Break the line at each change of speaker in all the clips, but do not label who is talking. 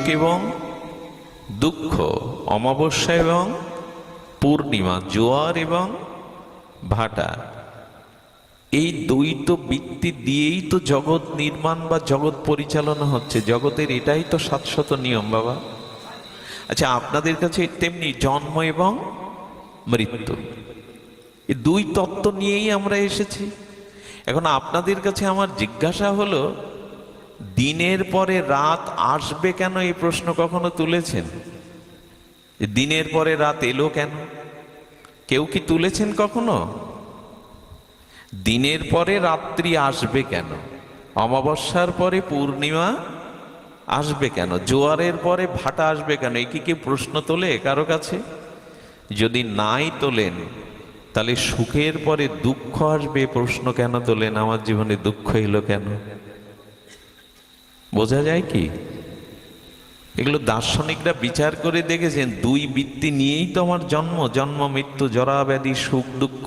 সুখ এবং দুঃখ, অমাবস্যা এবং পূর্ণিমা, জোয়ার এবং ভাটা, এই দ্বৈত বৃত্তি দিয়েই তো জগৎ নির্মাণ বা জগৎ পরিচালনা হচ্ছে। জগতের এটাই তো শাশ্বত নিয়ম বাবা। আচ্ছা, আপনাদের কাছে তেমনি জন্ম এবং মৃত্যু, এই দুই তত্ত্ব নিয়েই আমরা এসেছি। এখন আপনাদের কাছে আমার জিজ্ঞাসা হলো, দিনের পরে রাত আসবে কেন? এই প্রশ্ন কখনো তুলেছেন? দিনের পরে রাত এলো কেন? কেউ কি তুলেছেন কখনো? দিনের পরে রাত্রি আসবে কেন? অমাবস্যার পরে পূর্ণিমা আসবে কেন? জোয়ারের পরে ভাটা আসবে কেন? এই কি প্রশ্ন তোলে কারো কাছে? যদি নাই তোলেন, তাহলে সুখের পরে দুঃখ আসবে প্রশ্ন কেন তোলেন? আমার জীবনে দুঃখ এলো কেন? বোঝা যায় কি? এগুলো দার্শনিকরা বিচার করে দেখেছেন, দুই বৃত্তি নিয়েই তো আমার জন্ম, জন্ম মৃত্যু, জরা ব্যাধি, সুখ দুঃখ।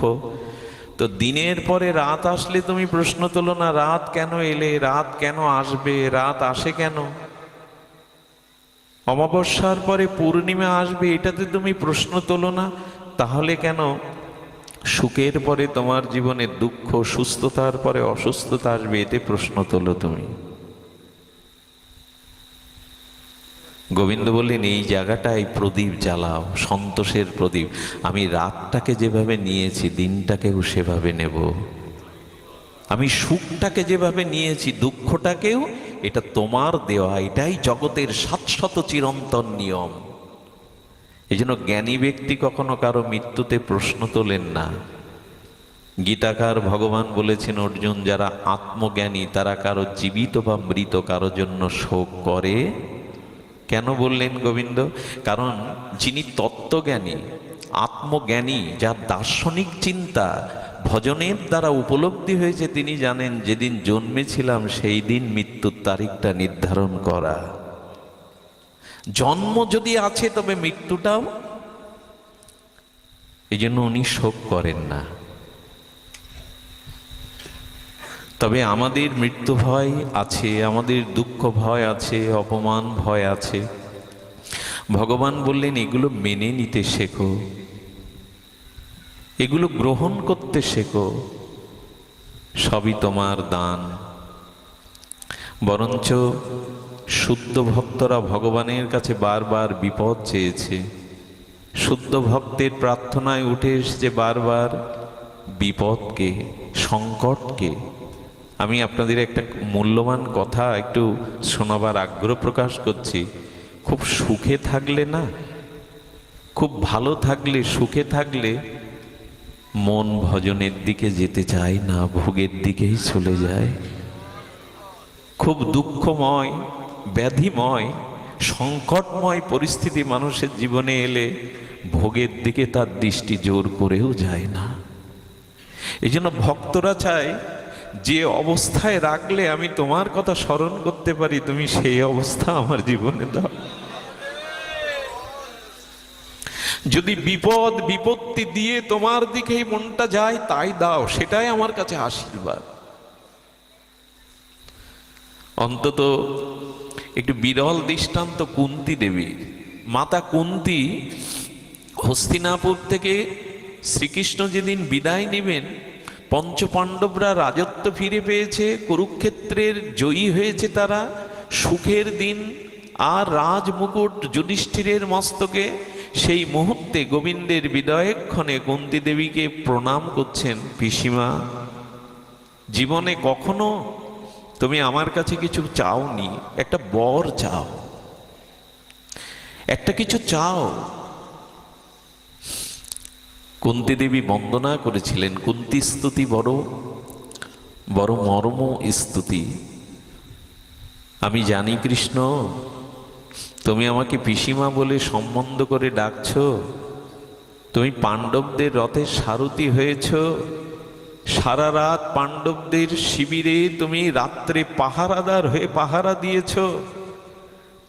তো দিনের পরে রাত আসলে তুমি প্রশ্ন তোলো না, রাত কেন এলে, রাত কেন আসবে, রাত আসে কেন? অমাবস্যার পরে পূর্ণিমা আসবে, এটাতে তুমি প্রশ্ন তোলো না। তাহলে কেন সুখের পরে তোমার জীবনে দুঃখ, সুস্থতার পরে অসুস্থতা আসবে, এতে প্রশ্ন তোলো তুমি? গোবিন্দ বললেন, এই জায়গাটায় প্রদীপ জ্বালাও, সন্তোষের প্রদীপ। আমি রাতটাকে যেভাবে নিয়েছি, দিনটাকেও সেভাবে নেব। আমি সুখটাকে যেভাবে নিয়েছি, দুঃখটাকেও, এটা তোমার দেওয়া। এটাই জগতের শাশ্বত চিরন্তন নিয়ম। এই জন্য জ্ঞানী ব্যক্তি কখনো কারো মৃত্যুতে প্রশ্ন তোলেন না। গীতাকার ভগবান বলেছেন, অর্জুন, যারা আত্মজ্ঞানী তারা কারো জীবিত বা মৃত কারো জন্য শোক করে। কেন বললেন গোবিন্দ? কারণ যিনি তত্ত্বজ্ঞানী, আত্মজ্ঞানী, যার দার্শনিক চিন্তা ভজনের দ্বারা উপলব্ধি হয়েছে, তিনি জানেন যেদিন জন্মেছিলাম সেই দিন মৃত্যুর তারিখটা নির্ধারণ করা। জন্ম যদি আছে তবে মৃত্যুটাও। এই জন্য উনি শোক করেন না। তবে আমাদের মৃত্যু ভয় আছে, আমাদের দুঃখ ভয় আছে, অপমান ভয় আছে। ভগবান বললেন, এগুলো মেনে নিতে শেখো, এগুলো গ্রহণ করতে শেখো, সবই তোমার দান। বরঞ্চ শুদ্ধ ভক্তরা ভগবানের কাছে বারবার বিপদ চেয়েছে। শুদ্ধ ভক্তের প্রার্থনায় উঠে এসেছে বারবার বিপদকে, সংকটকে। আমি আপনাদের একটা মূল্যবান কথা একটু শোনাবার আগ্রহ প্রকাশ করছি। খুব সুখে থাকলে না, খুব ভালো থাকলে, সুখে থাকলে মন ভজনের দিকে যেতে চায় না, ভোগের দিকেই চলে যায়। খুব দুঃখময়, ব্যাধিময়, সংকটময় পরিস্থিতি মানুষের জীবনে এলে ভোগের দিকে তার দৃষ্টি জোর করেও যায় না। এই জন্য ভক্তরা চায়, যে অবস্থায় রাখলে আমি তোমার কথা স্মরণ করতে পারি, তুমি সেই অবস্থা আমার জীবনে দাও। যদি বিপদ বিপত্তি দিয়ে তোমার দিকেই মনটা যায়, তাই দাও, সেটাই আমার কাছে আশীর্বাদ। অন্তত একটু বিরল দৃষ্টান্ত কুন্তী দেবী। মাতা কুন্তী হস্তিনাপুর থেকে শ্রীকৃষ্ণ যেদিন বিদায় নেবেন, পঞ্চপাণ্ডবরা রাজত্ব ফিরে পেয়েছে, কুরুক্ষেত্রের জয়ী হয়েছে তারা, সুখের দিন, আর রাজমুকুট যুধিষ্ঠিরের মস্তকে। সেই মুহূর্তে গোবিন্দের বিদায়ক্ষণে কুন্তী দেবীকে প্রণাম করছেন, পিসিমা, জীবনে কখনো তুমি আমার কাছে কিছু চাওনি, একটা বর চাও, একটা কিছু চাও। কুন্তী দেবী বন্দনা করেছিলেন। কুন্তী স্তুতি বড় বড় মর্ম স্তুতি। আমি জানি কৃষ্ণ, তুমি আমাকে পিসিমা বলে সম্বন্ধ করে ডাকছো। তুমি পাণ্ডবদের রথের সারথি হয়েছ, সারা রাত পাণ্ডবদের শিবিরে তুমি রাত্রে পাহারাদার হয়ে পাহারা দিয়েছ।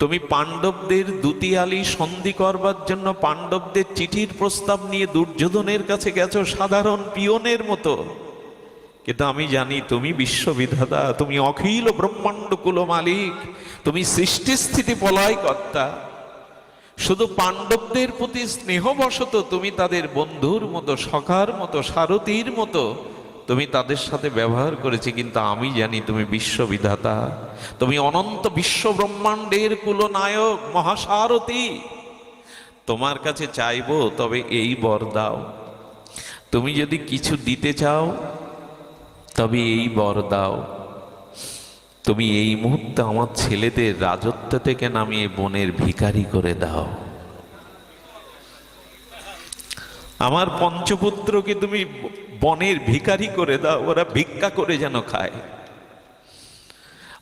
তুমি পাণ্ডবদের দুতিয়ালি সন্ধি করবার জন্য পাণ্ডবদের চিঠির প্রস্তাব নিয়ে দুর্যোধনের কাছে গেছো সাধারণ পিয়নের মতো। কিন্তু আমি জানি তুমি বিশ্ববিধাতা, তুমি অখিল ব্রহ্মাণ্ড কুল মালিক, তুমি সৃষ্টি স্থিতি প্রলয় কর্তা। শুধু পাণ্ডবদের প্রতি স্নেহবশত তুমি তাদের বন্ধুর মতো, সখার মতো, সারথীর মতো তুমি তাদের সাথে ব্যবহার করেছি, কিন্তু আমি জানি তুমি বিশ্ববিধাতা, তুমি অনন্ত বিশ্ব ব্রহ্মাণ্ডের কুলনায়ক, মহাসারথী। তোমার কাছে চাইবো তবে এই বর দাও, তুমি যদি কিছু দিতে চাও তবে এই বর দাও, তুমি এই মুহূর্তে আমার ছেলেদের রাজত্ব থেকে নামিয়ে বনের ভিখারি করে দাও। আমার পঞ্চপুত্রকে তুমি বনের ভিখারি করে দাও, ওরা ভিক্ষা করে যেন খায়।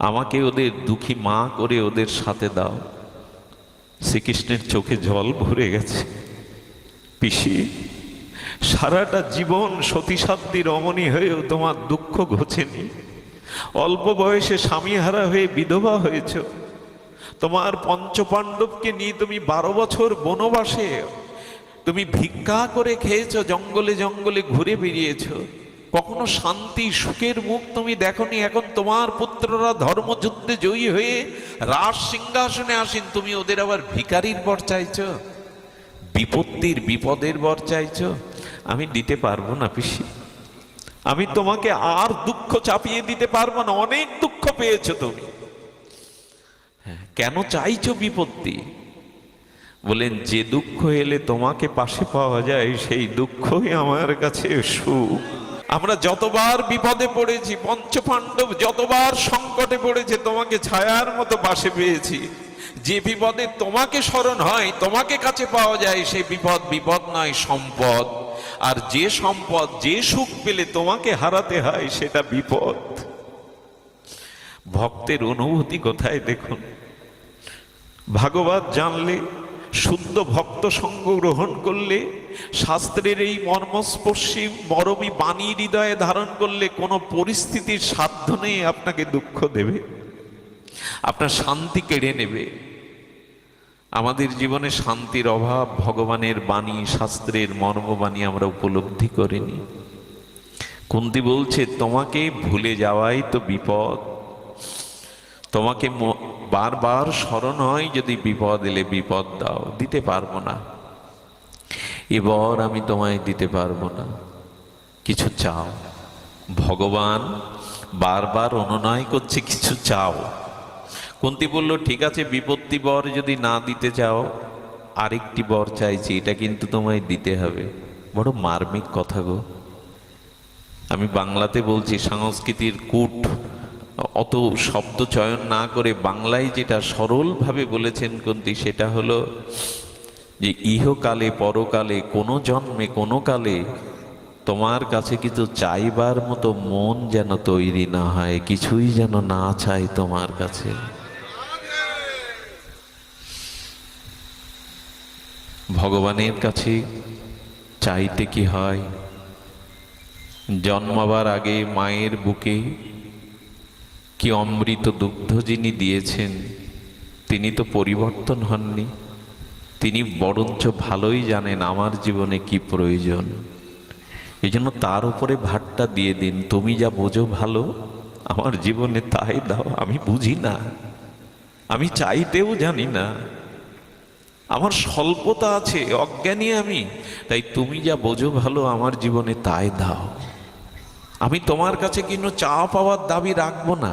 আমাকে ওদের দুঃখী মা করে ওদের সাথে দাও। শ্রীকৃষ্ণের চোখে জল ভরে গেছে। পিসি, সারাটা জীবন সতীসাধ্যী রমণী হয়েও তোমার দুঃখ ঘোচেনি। অল্প বয়সে স্বামীহারা হয়ে বিধবা হয়েছ। তোমার পঞ্চপাণ্ডবকে নিয়ে তুমি 12 বছর বনবাসে তুমি ভিক্ষা করে খেয়েছ, জঙ্গলে জঙ্গলে ঘুরে বেরিয়েছ, কখনো শান্তি সুখের মুখ তুমি দেখনি। এখন তোমার পুত্ররা ধর্মযুদ্ধে জয়ী হয়ে রাজ সিংহাসনে আসেন, তুমি ওদের আবার ভিখারির বর চাইছ, বিপত্তির বিপদের বর চাইছ। আমি দিতে পারবো না পিসি, আমি তোমাকে আর দুঃখ চাপিয়ে দিতে পারবো না। অনেক দুঃখ পেয়েছো তুমি, কেন চাইছো বিপত্তি? বলেন, যে দুঃখ এলে তোমাকে পাশে পাওয়া যায় সেই দুঃখই আমার কাছে সুখ। আমরা যতবার বিপদে পড়েছি, পঞ্চপাণ্ডব যতবার সংকটে পড়েছে, তোমাকে ছায়ার মতো পাশে পেয়েছি। যে বিপদে তোমাকে স্মরণ হয়, তোমাকে কাছে পাওয়া যায়, সেই বিপদ বিপদ নয়, সম্পদ। আর যে সম্পদ, যে সুখ পেলে তোমাকে হারাতে হয়, সেটা বিপদ। ভক্তের অনুভূতি কোথায় দেখুন। ভাগবত জানলে, শুদ্ধ ভক্ত সঙ্গ গ্রহণ করলে, শাস্ত্রের এই মর্মস্পর্শী মরমী বাণী হৃদয়ে ধারণ করলে, কোনো পরিস্থিতির সাধ্য নেই আপনাকে দুঃখ দেবে, আপনার শান্তি কেড়ে নেবে। আমাদের জীবনে শান্তির অভাব, ভগবানের বাণী, শাস্ত্রের মর্মবাণী আমরা উপলব্ধি করিনি। কুন্তী বলছে, তোমাকে ভুলে যাওয়াই তো বিপদ। তোমাকে বারবার স্মরণ হয়, যদি বিপদ এলে বিপদ দাও। দিতে পারবো না, এবার আমি তোমায় দিতে পারবো না, কিছু চাও। ভগবান বারবার অনুনয় করছে, কিছু চাও। কুন্তী বলল, ঠিক আছে, বিপত্তি বর যদি না দিতে চাও, আরেকটি বর চাইছি, এটা কিন্তু তোমায় দিতে হবে। বড় মার্মিক কথা গো। আমি বাংলাতে বলছি, সংস্কৃতির কূট অত শব্দ চয়ন না করে বাংলায় যেটা সরলভাবে বলেছেন কুন্তী, সেটা হলো যে ইহকালে পরকালে, কোনো জন্মে কোনো কালে তোমার কাছে কিছু চাইবার মতো মন যেন তৈরি না হয়, কিছুই যেন না চাই তোমার কাছে। ভগবানের কাছে চাইতে কি হয়? জন্মাবার আগে মায়ের বুকে কি অমৃত দুগ্ধ যিনি দিয়েছেন, তিনি তো পরিবর্তন হননি। তিনি বরঞ্চ ভালোই জানেন আমার জীবনে কি প্রয়োজন। এই জন্য তার উপরে ভারটা দিয়ে দিন, তুমি যা বোঝো ভালো, আমার জীবনে তাই দাও। আমি বুঝি না, আমি চাইতেও জানি না, আমার স্বল্পতা আছে, অজ্ঞানী আমি। তাই তুমি যা বোঝো ভালো, আমার জীবনে তাই দাও। আমি তোমার কাছে কিন্তু চাওয়া পাওয়ার দাবি রাখবো না।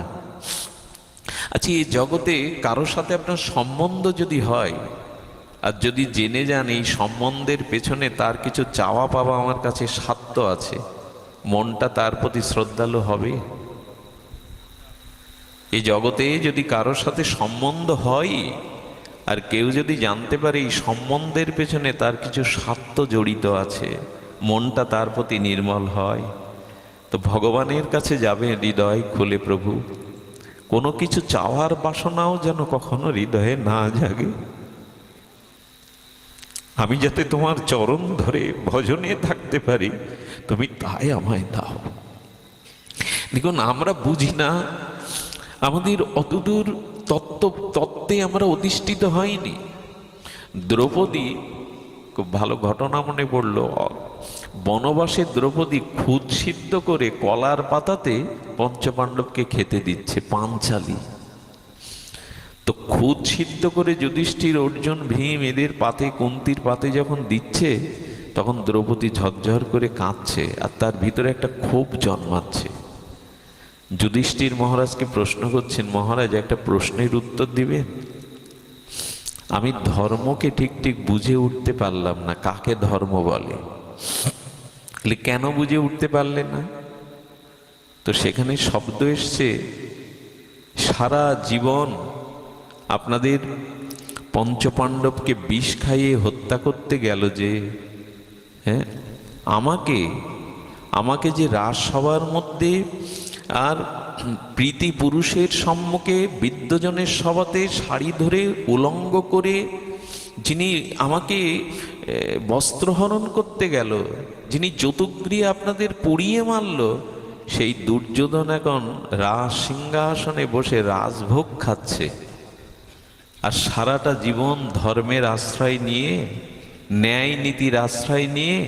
আচ্ছা, এই জগতে কারোর সাথে আপনার সম্বন্ধ যদি হয়, আর যদি জেনে যান এই সম্বন্ধের পেছনে তার কিছু চাওয়া পাওয়া আমার কাছে স্বার্থ আছে, মনটা তার প্রতি শ্রদ্ধালু হবে? এই জগতে যদি কারোর সাথে সম্বন্ধ হয়, আর কেউ যদি জানতে পারে এই সম্বন্ধের পেছনে তার কিছু স্বার্থ জড়িত আছে, মনটা তার প্রতি নির্মল হয়, তো ভগবানের কাছে যাবে হৃদয় খুলে, প্রভু কোনো কিছু চাওয়ার বাসনাও যেন কখনো হৃদয়ে না জাগে। আমি যাতে তোমার চরণ ধরে ভজনে থাকতে পারি, তুমি তাই আমায় দাও। দেখুন, আমরা বুঝি না, আমাদের অতদূর তত্ত্বে আমরা অধিষ্ঠিত হয়নি। দ্রৌপদী, খুব ভালো ঘটনা মনে পড়লো, বনবাসে দ্রৌপদী খুদ সিদ্ধ করে কলার পাতাতে পঞ্চপাণ্ডবকে খেতে দিচ্ছে, পাঞ্চালী। তো খুদ সিদ্ধ করে যুধিষ্ঠির, অর্জুন, ভীম এদের পাতে, কুন্তির পাতে যখন দিচ্ছে, তখন দ্রৌপদী ঝরঝর করে কাঁদছে আর তার ভিতরে একটা ক্ষোভ জন্মাচ্ছে। যুধিষ্ঠির মহারাজকে প্রশ্ন করছেন, মহারাজ একটা প্রশ্নের উত্তর দিবেন? আমি ধর্মকে ঠিক ঠিক বুঝে উঠতে পারলাম না, কাকে ধর্ম বলে। কেন বুঝে উঠতে পারলে না? তো সেখানে শব্দ এসছে, সারা জীবন আপনাদের পঞ্চপাণ্ডবকে বিষ খাইয়ে হত্যা করতে গেল যে, হ্যাঁ, আমাকে যে রাজসভার মধ্যে আর প্রীতি পুরুষের সম্মুখে বিদ্যজনের সভাতে শাড়ি ধরে উলঙ্গ করে যিনি আমাকে বস্ত্রহরণ করতে গেল, যিনি চতুর্গৃহে আপনাদের পুড়িয়ে মারল, সেই দুর্যোধন এখন রাজ সিংহাসনে বসে রাজভোগ খাচ্ছে। আর সারাটা জীবন ধর্মের আশ্রয় নিয়ে, ন্যায় নীতির আশ্রয় নিয়ে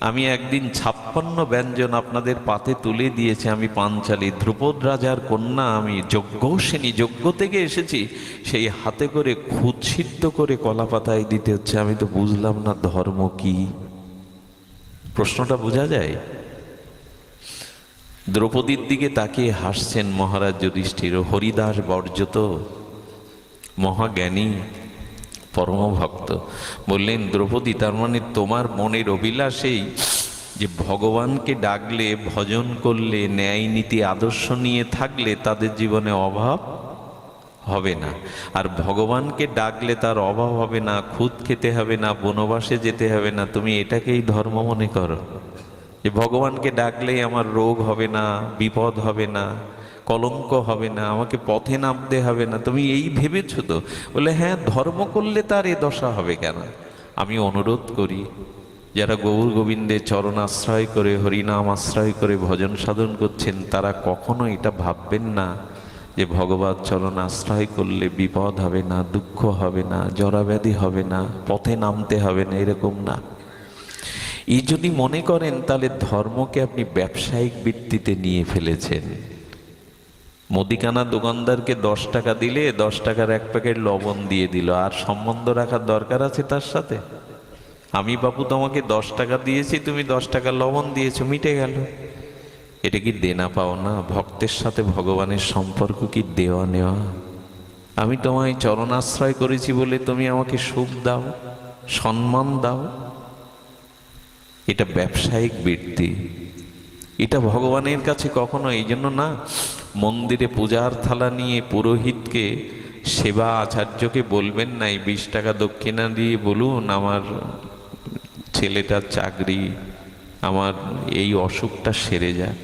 আমি একদিন 56 ব্যঞ্জন আপনাদের পাতে তুলে দিয়েছি। আমি পাঞ্চালী, ধ্রুপদ রাজার কন্যা, আমি যজ্ঞসেনী, যজ্ঞ থেকে এসেছি, সেই হাতে করে খুদ সিদ্ধ করে কলা পাতায় দিতে হচ্ছে। আমি তো বুঝলাম না ধর্ম কি। প্রশ্নটা বোঝা যায়? দ্রৌপদীর দিকে তাকিয়ে হাসছেন মহারাজ যুধিষ্ঠির। হরিদাস বর্জত মহাজ্ঞানী পরম ভক্ত বললেন, দ্রৌপদী, তার মানে তোমার মনের অভিলাষেই যে ভগবানকে ডাকলে, ভজন করলে, ন্যায় নীতি আদর্শ নিয়ে থাকলে তাদের জীবনে অভাব হবে না। আর ভগবানকে ডাকলে তার অভাব হবে না, খুদ খেতে হবে না, বনবাসে যেতে হবে না। তুমি এটাকেই ধর্ম মনে করো, যে ভগবানকে ডাকলেই আমার রোগ হবে না, বিপদ হবে না, কলঙ্ক হবে না, আমাকে পথে নামতে হবে না। তুমি এই ভেবেছো তো? বলে হ্যাঁ, ধর্ম করলে তার এ দশা হবে কেন? আমি অনুরোধ করি, যারা গৌর গোবিন্দের চরণ আশ্রয় করে, হরিনাম আশ্রয় করে ভজন সাধন করছেন, তারা কখনো এটা ভাববেন না যে ভগবত চরণ আশ্রয় করলে বিপদ হবে না, দুঃখ হবে না, জরাব্যাধি হবে না, পথে নামতে হবে না, এরকম না। এই যদি মনে করেন, তাহলে ধর্মকে আপনি ব্যবসায়িক ভিত্তিতে নিয়ে ফেলেছেন। মুদিখানা দোকানদারকে 10 টাকা দিলে 10 টাকার 1 প্যাকেট লবণ দিয়ে দিল, আর সম্বন্ধ রাখার দরকার আছে তার সাথে? আমি বাবু তোমাকে 10 টাকা দিয়েছি, তুমি 10 টাকা লবণ দিয়েছো, মিটে গেল। এটা কি দেনা পাওনা? ভক্তের সাথে ভগবানের সম্পর্ক কি দেওয়া নেওয়া? আমি তোমায় চরণাশ্রয় করেছি বলে তুমি আমাকে সুখ দাও, সম্মান দাও, এটা ব্যবসায়িক বৃত্তি। এটা ভগবানের কাছে কখনো, এই জন্য না, মন্দিরে পূজার থালা নিয়ে পুরোহিতকে, সেবা আচার্যকে বলবেন না, এই 20 টাকা দক্ষিণা দিয়ে বলুন আমার ছেলেটার চাকরি, আমার এই অসুখটা সেরে যায়।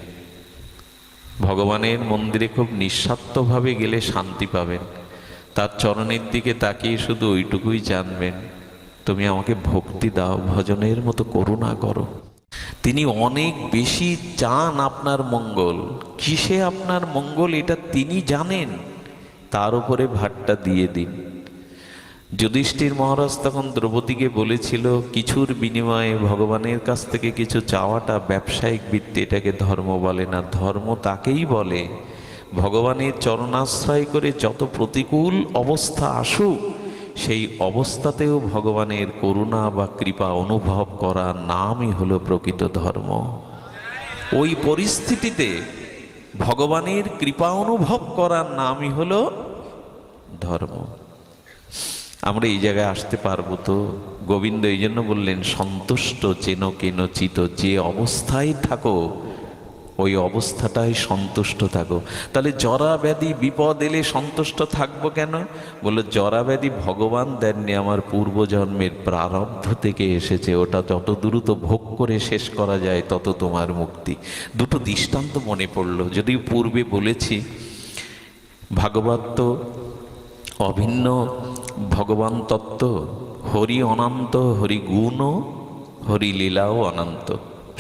ভগবানের মন্দিরে খুব নিঃস্বার্থভাবে গেলে শান্তি পাবেন। তার চরণের দিকে তাকিয়ে শুধু ওইটুকুই জানবেন, তুমি আমাকে ভক্তি দাও, ভজনের মতো করুণা করো। তিনি অনেক বেশি চান আপনার মঙ্গল। কিসে আপনার মঙ্গল এটা তিনি জানেন, তার উপরে ভারটা দিয়ে দিন। যুধিষ্ঠির মহারাজ তখন দ্রৌপদীকে বলেছিল, কিছুর বিনিময়ে ভগবানের কাছ থেকে কিছু চাওয়াটা ব্যবসায়িক ভিত্তি, এটাকে ধর্ম বলে না। ধর্ম তাকেই বলে, ভগবানের চরণাশ্রয় করে যত প্রতিকূল অবস্থা আসুক, সেই অবস্থাতেও ভগবানের করুণা বা কৃপা অনুভব করার নামই হলো প্রকৃত ধর্ম। ওই পরিস্থিতিতে ভগবানের কৃপা অনুভব করার নামই হলো ধর্ম। আমরা এই জায়গায় আসতে পারবো তো? গোবিন্দ এই জন্য বললেন, সন্তুষ্ট চেন কেন চিত, যে অবস্থায় থাকো ওই অবস্থাটাই সন্তুষ্ট থাকো। তাহলে জরা ব্যাধি বিপদ এলে সন্তুষ্ট থাকবো কেন? বলে জরা ব্যাধি ভগবান দেননি, আমার পূর্বজন্মের প্রারব্ধ থেকে এসেছে, ওটা যত দ্রুত ভোগ করে শেষ করা যায় তত তোমার মুক্তি। দুটো দৃষ্টান্ত মনে পড়লো, যদিও পূর্বে বলেছি ভাগবত তো অভিন্ন ভগবান তত্ত্ব, হরি অনন্ত, হরি গুণ, হরি লীলাও অনন্ত।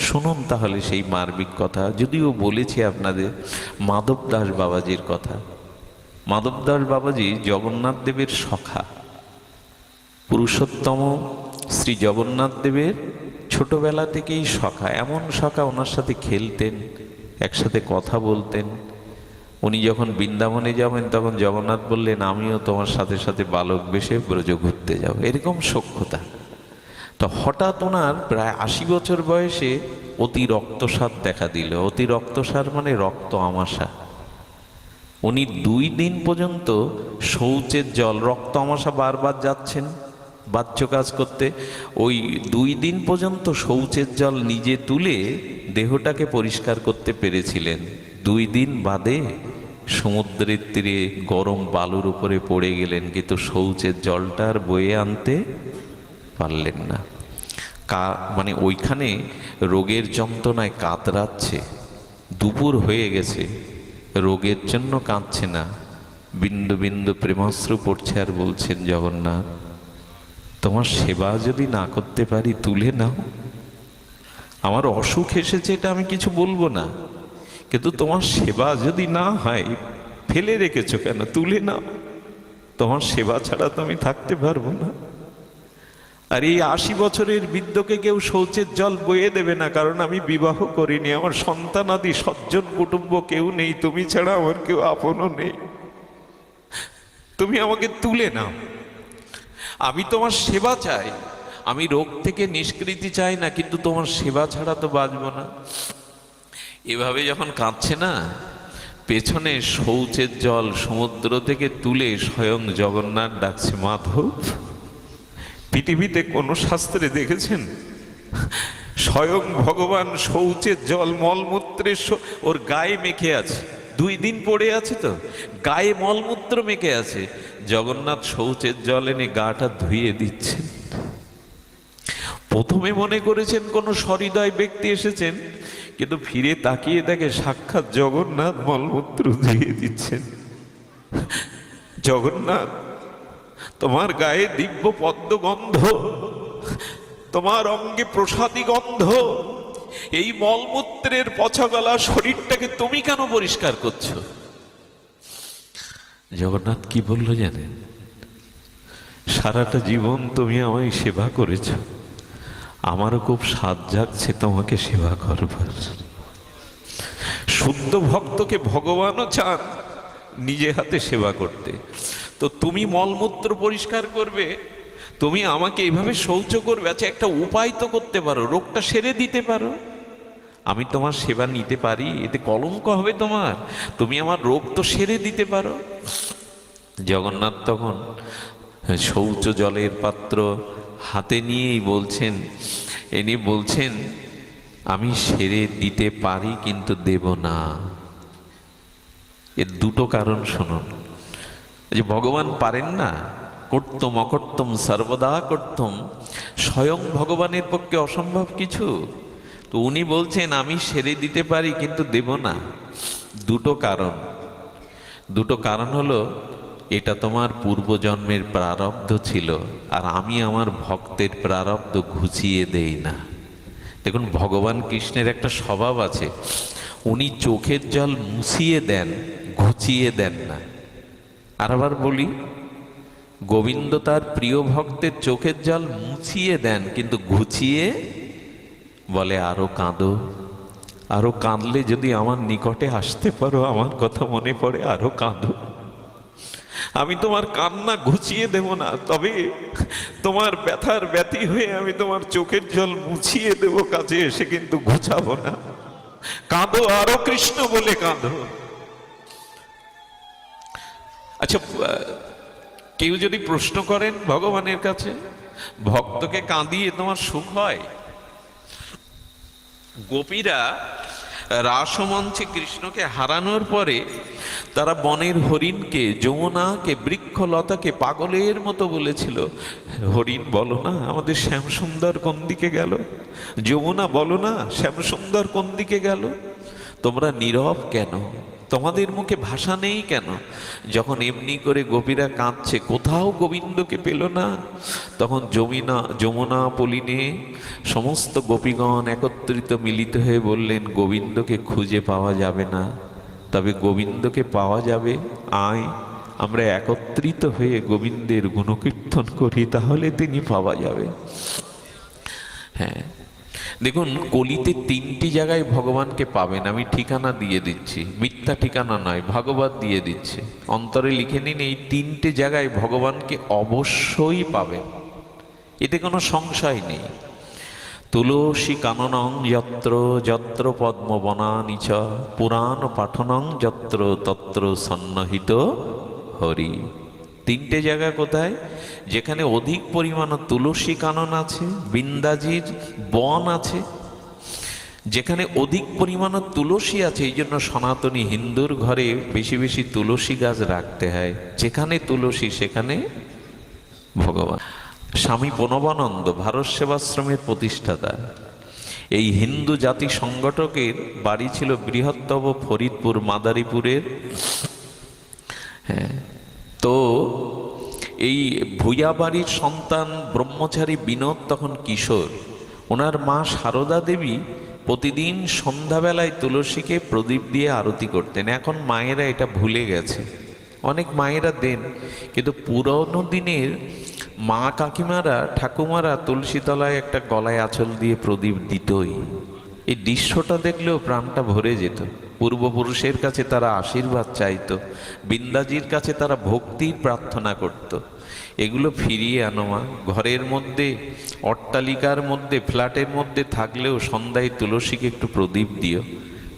শুনুন তাহলে সেই মার্মিক কথা, যদিও বলেছি আপনাদের মাধব দাস বাবাজির কথা। মাধব দাস বাবাজি জগন্নাথ দেবের সখা, পুরুষোত্তম শ্রী জগন্নাথ দেবের ছোটবেলা থেকেই সখা, এমন সখা, ওনার সাথে খেলতেন, একসাথে কথা বলতেন। উনি যখন বৃন্দাবনে যাবেন তখন জগন্নাথ বললেন, আমিও তোমার সাথে সাথে বালক বেশে ব্রজ ঘুরতে যাব, এরকম সখ্যতা। তো হঠাৎ ওনার প্রায় 80 বছর বয়সে অতি রক্তস্রাব দেখা দিল। অতি রক্তস্রাব মানে রক্ত আমাশা। উনি 2 দিন পর্যন্ত শৌচের জল, রক্ত আমাশা বারবার যাচ্ছেন বাহ্য কাজ করতে, ওই 2 দিন পর্যন্ত শৌচের জল নিজে তুলে দেহটাকে পরিষ্কার করতে পেরেছিলেন। 2 দিন বাদে সমুদ্রের তীরে গরম বালুর উপরে পড়ে গেলেন, কিন্তু শৌচের জলটা আর বয়ে আনতে পারলেন না। মানে ওইখানে রোগের যন্ত্রণায় কাতরাচ্ছে, দুপুর হয়ে গেছে, রোগের জন্য কাঁদছে না, বিন্দু বিন্দু প্রেমাশ্রু পড়ছে, আর বলছেন, জগন্নাথ তোমার সেবা যদি না করতে পারি তুলে নাও। আমার অসুখ এসেছে, এটা আমি কিছু বলবো না, কিন্তু তোমার সেবা যদি না হয়, ফেলে রেখেছো কেন, তুলে নাও। তোমার সেবা ছাড়া তো আমি থাকতে পারবো না। আর এই 80 বছরের বৃদ্ধকে কেউ শৌচের জল বয়ে দেবে না, কারণ আমি বিবাহ করিনি, আমার সন্তানাদি সজ্জন কুটুম্ব কেউ নেই, তুমি ছাড়া আমার কেউ আপনও নেই, তুমি আমাকে তুলে নাও। আমি তোমার সেবা চাই, আমি রোগ থেকে নিষ্কৃতি চাই না, কিন্তু তোমার সেবা ছাড়া তো বাঁচব না। এভাবে যখন কাঁদছে না, পেছনে শৌচের জল সমুদ্র থেকে তুলে স্বয়ং জগন্নাথ ডাকছে, মাধব। পৃথিবীতে কোন শাস্ত্রে দেখেছেন স্বয়ং ভগবান শৌচের জল মলমূত্রের ওর গায়ে মেখে আছে, 2 দিন পড়ে আছে তো গায়ে মলমূত্র মেখে আছে, জগন্নাথ শৌচের জল এনে গাটা ধুইয়ে দিচ্ছেন। প্রথমে মনে করেছেন কোন সহৃদয় ব্যক্তি এসেছেন, কিন্তু ফিরে তাকিয়ে দেখে সাক্ষাৎ জগন্নাথ মলমূত্র ধুইয়ে দিচ্ছেন। জগন্নাথ, তোমার গায়ে দিব্য পদ্ম গন্ধ, তোমার অঙ্গে প্রসাদী গন্ধ, এই মলমূত্রের পচা গলা শরীরটাকে তুমি কেন পরিষ্কার করছো? জগন্নাথ কি বললো জানেন? সারাটা জীবন তুমি আমায় সেবা করেছ, আমারও খুব স্বাদ জাগছে তোমাকে সেবা করবার। শুদ্ধ ভক্তকে ভগবানও চান নিজে হাতে সেবা করতে। তো তুমি মলমূত্র পরিষ্কার করবে, তুমি আমাকে এইভাবে শৌচ করবে, আচ্ছা একটা উপায় তো করতে পারো, রোগটা সেরে দিতে পারো। আমি তোমার সেবা নিতে পারি, এতে কলঙ্ক হবে তোমার, তুমি আমার রোগ তো সেরে দিতে পারো। জগন্নাথ তখন শৌচ জলের পাত্র হাতে নিয়েই বলছেন, ইনি বলছেন, আমি সেরে দিতে পারি কিন্তু দেব না। এর 2টো কারণ শুনুন। যে ভগবান পারেন না, করতম অকর্তম সর্বদা করতম, স্বয়ং ভগবানের পক্ষে অসম্ভব কিছু। তো উনি বলছেন আমি সেরে দিতে পারি কিন্তু দেব না। 2টো কারণ। 2টো কারণ হলো, এটা তোমার পূর্বজন্মের প্রারব্ধ ছিল, আর আমি আমার ভক্তের প্রারব্ধ ঘুচিয়ে দেই না। দেখুন, ভগবান কৃষ্ণের একটা স্বভাব আছে, উনি চোখের জল মুছিয়ে দেন, ঘুচিয়ে দেন না। আর আবার বলি, গোবিন্দ তার প্রিয় ভক্তের চোখের জল মুছিয়ে দেন, কিন্তু ঘুচিয়ে বলে, আরো কাঁদো, আরো কাঁদলে যদি আমার নিকটে আসতে পারো, আমার কথা মনে পড়ে, আরো কাঁদো। আমি তোমার কান্না ঘুচিয়ে দেব না, তবে তোমার ব্যথার ব্যথী হয়ে আমি তোমার চোখের জল মুছিয়ে দেব, কাছে এসে কিন্তু ঘুচাবো না। কাঁদো, আরো কৃষ্ণ বলে কাঁদো। আচ্ছা, কেউ যদি প্রশ্ন করেন ভগবানের কাছে, ভক্তকে কাঁদিয়ে তোমার সুখ হয়? গোপীরা রাসমঞ্চে কৃষ্ণকে হারানোর পরে তারা বনের হরিণকে, যমুনাকে, বৃক্ষলতাকে পাগলের মতো বলেছিল, হরিণ বলো না আমাদের শ্যামসুন্দর কোন দিকে গেল, যমুনা বলো না শ্যামসুন্দর কোন দিকে গেল, তোমরা নীরব কেন, তোমাদের মুখে ভাষা নেই কেন? যখন এমনি করে গোপীরা কাঁদছে, কোথাও গোবিন্দকে পেল না, তখন যমুনা পলিনে সমস্ত গোপীগণ একত্রিত মিলিত হয়ে বললেন, গোবিন্দকে খুঁজে পাওয়া যাবে না, তবে গোবিন্দকে পাওয়া যাবে, আয় আমরা একত্রিত হয়ে গোবিন্দের গুণকীর্তন করি, তাহলে তিনি পাওয়া যাবে। হ্যাঁ, দেখুন, কলিতে 3টি জায়গায় ভগবানকে পাবেন। আমি ঠিকানা দিয়ে দিচ্ছি, মিথ্যা ঠিকানা নয়, ভাগবত দিয়ে দিচ্ছে, অন্তরে লিখে নিন। এই 3টে জায়গায় ভগবানকে অবশ্যই পাবেন, এতে কোনো সংশয় নেই। তুলসী কাননং যত্র যত্র পদ্মবনানি চ, পুরাণ পাঠনং যত্র তত্র সন্নিহিত হরি। 3টে জায়গা কোথায়? যেখানে অধিক পরিমাণ তুলসী কানন আছে, বৃন্দাজির বন আছে, যেখানে অধিক পরিমাণ তুলসী আছে, এই জন্য সনাতনী হিন্দুর ঘরে বেশি বেশি তুলসী গাছ রাখতে হয়। যেখানে তুলসী সেখানে ভগবান। স্বামী প্রণবানন্দ ভারত সেবাশ্রমের প্রতিষ্ঠাতা, এই হিন্দু জাতি সংগঠকের বাড়ি ছিল বৃহত্তম ফরিদপুর মাদারীপুরের। হ্যাঁ, তো এই ভূয়া বাড়ির সন্তান ব্রহ্মচারী বিনোদ তখন কিশোর। ওনার মা সারদা দেবী প্রতিদিন সন্ধ্যাবেলায় তুলসীকে প্রদীপ দিয়ে আরতি করতেন। এখন মায়েরা এটা ভুলে গেছে, অনেক মায়েরা দেন, কিন্তু পুরনো দিনের মা কাকিমারা ঠাকুমারা তুলসী তলায় একটা গলায় আঁচল দিয়ে প্রদীপ দিতই। এই দৃশ্যটা দেখলেও প্রাণটা ভরে যেত। পূর্বপুরুষের কাছে তারা আশীর্বাদ চাইতো, বৃন্দাজির কাছে তারা ভক্তির প্রার্থনা করত। এগুলো ফিরিয়ে আনো মা। ঘরের মধ্যে, অট্টালিকার মধ্যে, ফ্ল্যাটের মধ্যে থাকলেও সন্ধ্যায় তুলসীকে একটু প্রদীপ দিও।